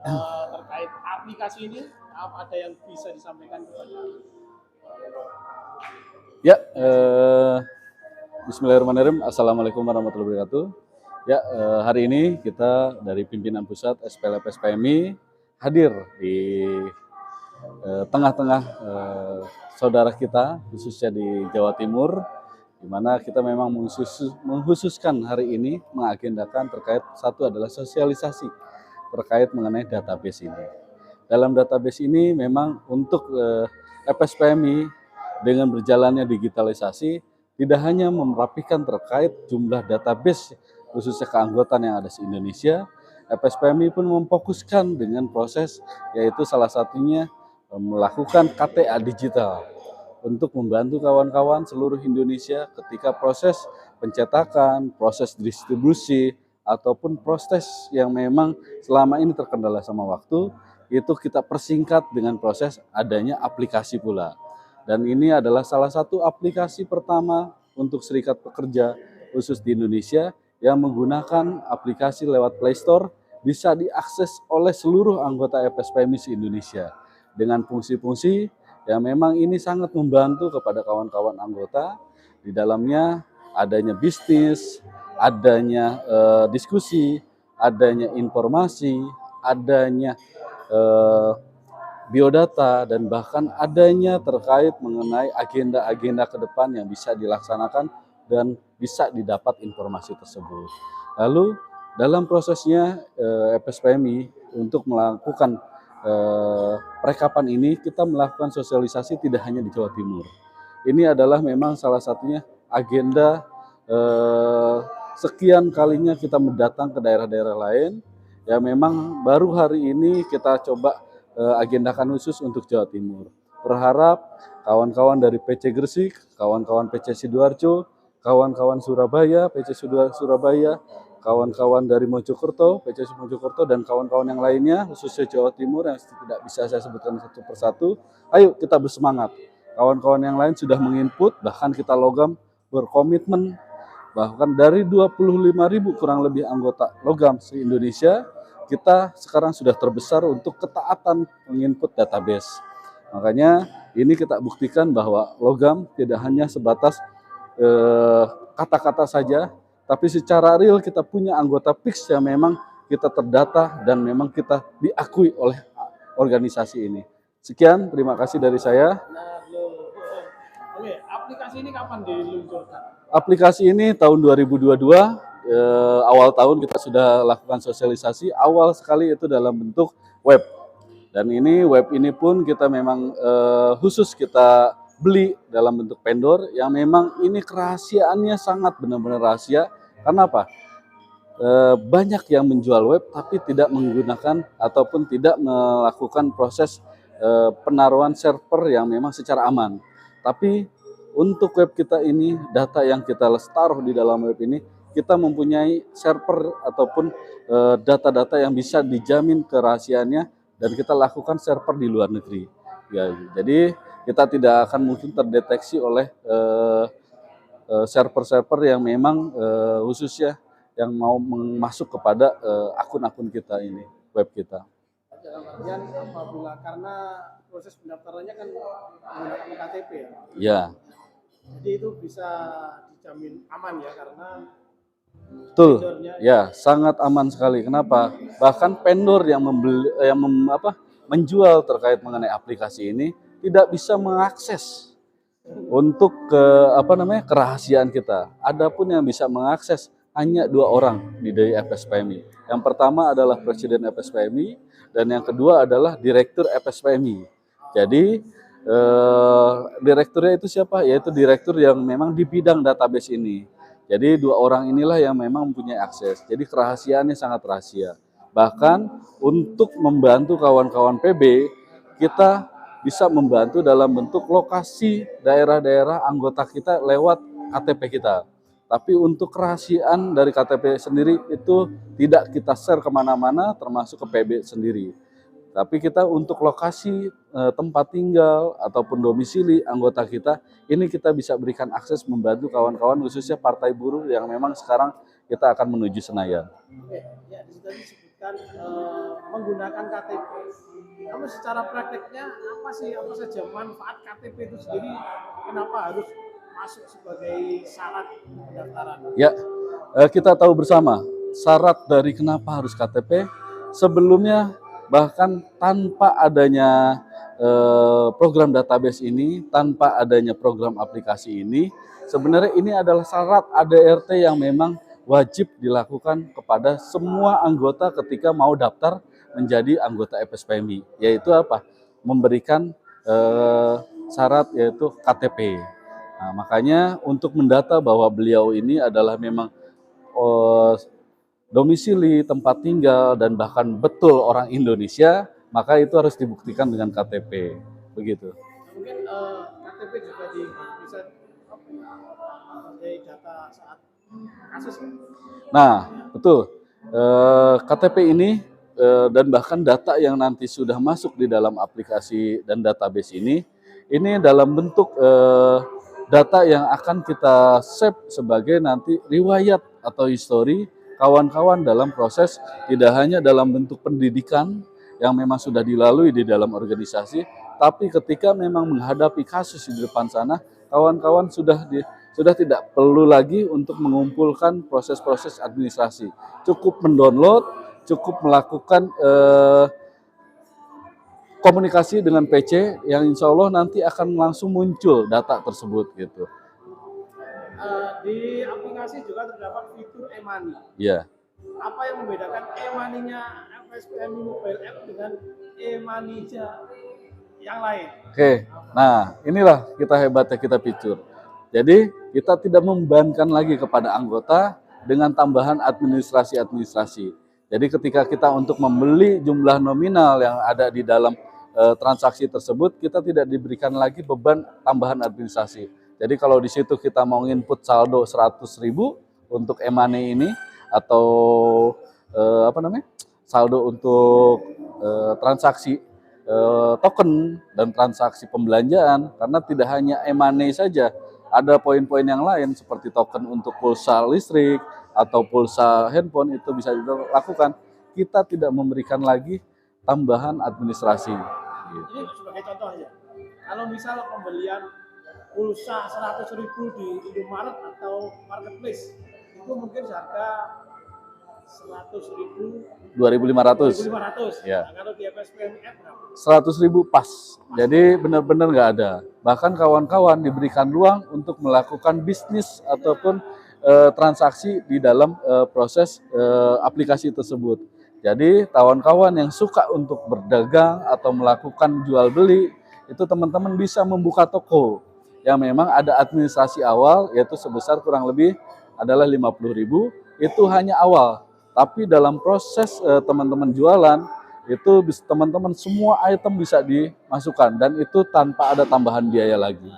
terkait aplikasi ini, ada yang bisa disampaikan kepada. Ya, Bismillahirrahmanirrahim. Assalamualaikum warahmatullahi wabarakatuh. Ya, hari ini kita dari pimpinan pusat SPLPS PMI hadir di tengah-tengah saudara kita, khususnya di Jawa Timur, di mana kita memang menghususkan hari ini mengagendakan terkait satu adalah sosialisasi terkait mengenai database ini. Dalam database ini memang untuk FSPMI dengan berjalannya digitalisasi tidak hanya merapikan terkait jumlah database khususnya keanggotaan yang ada di Indonesia, FSPMI pun memfokuskan dengan proses yaitu salah satunya melakukan KTA digital untuk membantu kawan-kawan seluruh Indonesia ketika proses pencetakan, proses distribusi, ataupun proses yang memang selama ini terkendala sama waktu, itu kita persingkat dengan proses adanya aplikasi pula. Dan ini adalah salah satu aplikasi pertama untuk serikat pekerja khusus di Indonesia yang menggunakan aplikasi lewat Play Store bisa diakses oleh seluruh anggota FSPMI se-Indonesia dengan fungsi-fungsi yang memang ini sangat membantu kepada kawan-kawan anggota. Di dalamnya adanya bisnis, adanya diskusi, adanya informasi, adanya biodata, dan bahkan adanya terkait mengenai agenda-agenda ke depan yang bisa dilaksanakan dan bisa didapat informasi tersebut. Lalu dalam prosesnya FSPMI untuk melakukan perekapan ini, kita melakukan sosialisasi tidak hanya di Jawa Timur. Ini adalah memang salah satunya agenda sekian kalinya kita mendatang ke daerah-daerah lain. Ya memang baru hari ini kita coba agendakan khusus untuk Jawa Timur. Berharap kawan-kawan dari PC Gresik, kawan-kawan PC Sidoarjo, kawan-kawan Surabaya, PC Surabaya, kawan-kawan dari Mojokerto, PC Mojokerto, dan kawan-kawan yang lainnya, khususnya Jawa Timur yang tidak bisa saya sebutkan satu persatu. Ayo kita bersemangat. Kawan-kawan yang lain sudah menginput, bahkan kita logam berkomitmen, bahkan dari 25.000 kurang lebih anggota logam se-Indonesia, kita sekarang sudah terbesar untuk ketaatan menginput database. Makanya ini kita buktikan bahwa logam tidak hanya sebatas kata-kata saja, tapi secara real kita punya anggota fix yang memang kita terdata dan memang kita diakui oleh organisasi ini. Sekian, terima kasih dari saya. Oke, aplikasi ini kapan diluncurkan? Aplikasi ini tahun 2022, awal tahun kita sudah lakukan sosialisasi, awal sekali itu dalam bentuk web. Dan ini web ini pun kita memang khusus kita beli dalam bentuk vendor yang memang ini kerahasiaannya sangat benar-benar rahasia. Karena apa? Banyak yang menjual web tapi tidak menggunakan ataupun tidak melakukan proses penaruhan server yang memang secara aman. Tapi untuk web kita ini, data yang kita taruh di dalam web ini, kita mempunyai server ataupun data-data yang bisa dijamin kerahasiaannya, dan kita lakukan server di luar negeri. Ya, jadi kita tidak akan mungkin terdeteksi oleh server-server yang memang khususnya yang mau masuk kepada akun-akun kita ini, web kita. Dalam artian apabila karena proses pendaftarannya kan menggunakan KTP ya. Ya. Jadi itu bisa dijamin aman ya karena betul. Ya, sangat aman sekali. Kenapa? Bahkan vendor yang menjual terkait mengenai aplikasi ini tidak bisa mengakses untuk kerahasiaan kita. Adapun yang bisa mengakses hanya 2 orang di FSPMI. Yang pertama adalah Presiden FSPMI dan yang kedua adalah Direktur FSPMI. Jadi direkturnya itu siapa? Yaitu direktur yang memang di bidang database ini. Jadi 2 orang inilah yang memang mempunyai akses. Jadi kerahasiaannya sangat rahasia. Bahkan untuk membantu kawan-kawan PB, kita bisa membantu dalam bentuk lokasi daerah-daerah anggota kita lewat KTP kita. Tapi untuk kerahasiaan dari KTP sendiri itu tidak kita share kemana-mana, termasuk ke PB sendiri. Tapi kita untuk lokasi tempat tinggal ataupun domisili anggota kita, ini kita bisa berikan akses membantu kawan-kawan khususnya partai buruh yang memang sekarang kita akan menuju Senayan. Oke, ya di situ disebutkan kan menggunakan KTP. Namun secara prakteknya apa saja manfaat KTP itu sendiri? Kenapa harus masuk sebagai syarat pendaftaran? Ya, kita tahu bersama syarat dari kenapa harus KTP. Sebelumnya bahkan tanpa adanya program database ini, tanpa adanya program aplikasi ini, sebenarnya ini adalah syarat ADRT yang memang wajib dilakukan kepada semua anggota ketika mau daftar menjadi anggota FSPMI, yaitu apa? Memberikan syarat yaitu KTP. Nah, makanya untuk mendata bahwa beliau ini adalah memang domisili, tempat tinggal, dan bahkan betul orang Indonesia, maka itu harus dibuktikan dengan KTP. Begitu. Mungkin KTP juga bisa sebagai data saat kasus. Nah, betul. KTP ini dan bahkan data yang nanti sudah masuk di dalam aplikasi dan database ini dalam bentuk data yang akan kita save sebagai nanti riwayat atau histori kawan-kawan dalam proses tidak hanya dalam bentuk pendidikan yang memang sudah dilalui di dalam organisasi, tapi ketika memang menghadapi kasus di depan sana, kawan-kawan sudah tidak perlu lagi untuk mengumpulkan proses-proses administrasi. Cukup mendownload, cukup melakukan komunikasi dengan PC yang insya Allah nanti akan langsung muncul data tersebut gitu. Di aplikasi juga terdapat fitur e-money. Iya. Apa yang membedakan e-money-nya FSPMI Mobile App dengan e-money-nya yang lain? Oke, nah inilah hebatnya kita Picture. Jadi kita tidak membebankan lagi kepada anggota dengan tambahan administrasi. Jadi ketika kita untuk membeli jumlah nominal yang ada di dalam transaksi tersebut, kita tidak diberikan lagi beban tambahan administrasi. Jadi kalau di situ kita mau input saldo 100.000 untuk e-money ini atau saldo untuk transaksi token dan transaksi pembelanjaan, karena tidak hanya e-money saja, ada poin-poin yang lain seperti token untuk pulsa listrik atau pulsa handphone itu bisa dilakukan. Kita tidak memberikan lagi tambahan administrasi. Ini sebagai contoh aja. Kalau misal pembelian pulsa 100.000 di Indomaret atau Marketplace, itu mungkin harga 100.000, 2.500. Ya. Nah, kalau di FSPMI berapa? 100.000 pas. Jadi benar-benar nggak ada. Bahkan kawan-kawan diberikan ruang untuk melakukan bisnis ataupun transaksi di dalam proses aplikasi tersebut. Jadi kawan-kawan yang suka untuk berdagang atau melakukan jual beli, itu teman-teman bisa membuka toko yang memang ada administrasi awal, yaitu sebesar kurang lebih adalah 50.000, itu hanya awal. Tapi dalam proses teman-teman jualan, itu teman-teman semua item bisa dimasukkan, dan itu tanpa ada tambahan biaya lagi.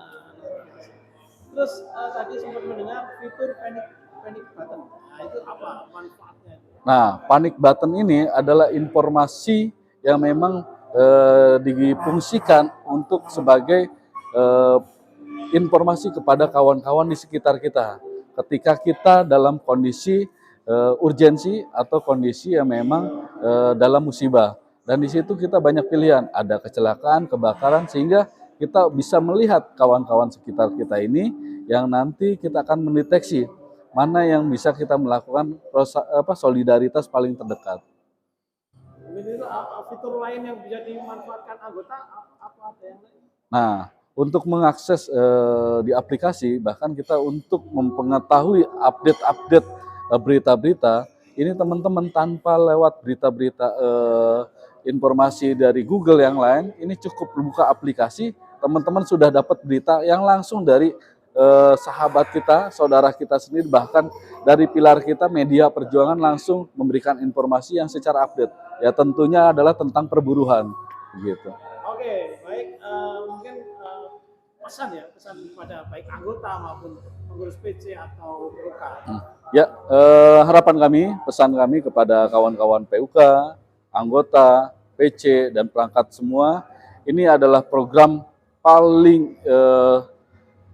Terus tadi sempat mendengar fitur panic button. Nah, itu apa manfaatnya? Nah, panic button ini adalah informasi yang memang difungsikan untuk sebagai informasi kepada kawan-kawan di sekitar kita. Ketika kita dalam kondisi urgensi atau kondisi yang memang dalam musibah. Dan di situ kita banyak pilihan, ada kecelakaan, kebakaran, sehingga kita bisa melihat kawan-kawan sekitar kita ini yang nanti kita akan mendeteksi mana yang bisa kita melakukan solidaritas paling terdekat. Ini fitur lain yang bisa dimanfaatkan anggota apa ada yang lain? Nah, untuk mengakses di aplikasi, bahkan kita untuk mengetahui update-update berita-berita, ini teman-teman tanpa lewat berita-berita informasi dari Google yang lain, ini cukup buka aplikasi, teman-teman sudah dapat berita yang langsung dari sahabat kita, saudara kita sendiri, bahkan dari pilar kita media perjuangan langsung memberikan informasi yang secara update. Ya tentunya adalah tentang perburuan, gitu. Oke, baik. Mungkin pesan kepada baik anggota maupun pengurus PC atau PUK. Ya, harapan kami, pesan kami kepada kawan-kawan PUK, anggota, PC, dan perangkat semua, ini adalah program paling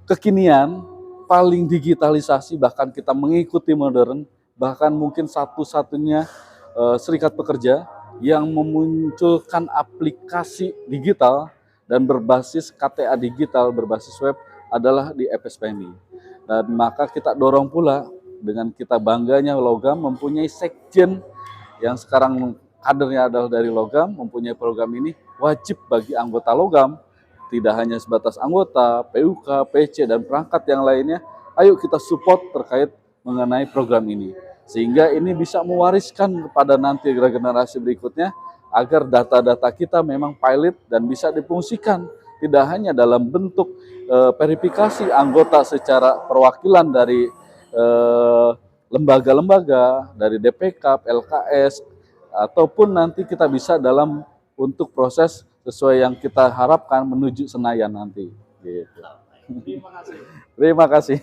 kekinian, paling digitalisasi, bahkan kita mengikuti modern, bahkan mungkin satu-satunya serikat pekerja yang memunculkan aplikasi digital dan berbasis KTA digital, berbasis web adalah di FSPMI. Dan maka kita dorong pula dengan kita bangganya Logam mempunyai sekjen yang sekarang kadernya adalah dari Logam, mempunyai program ini wajib bagi anggota Logam, tidak hanya sebatas anggota, PUK, PC, dan perangkat yang lainnya, ayo kita support terkait mengenai program ini. Sehingga ini bisa mewariskan kepada nanti generasi berikutnya, agar data-data kita memang pilot dan bisa difungsikan, tidak hanya dalam bentuk verifikasi anggota secara perwakilan dari lembaga-lembaga, dari DPK, LKS, ataupun nanti kita bisa dalam untuk proses sesuai yang kita harapkan menuju Senayan nanti. Gitu. Terima kasih. Terima kasih.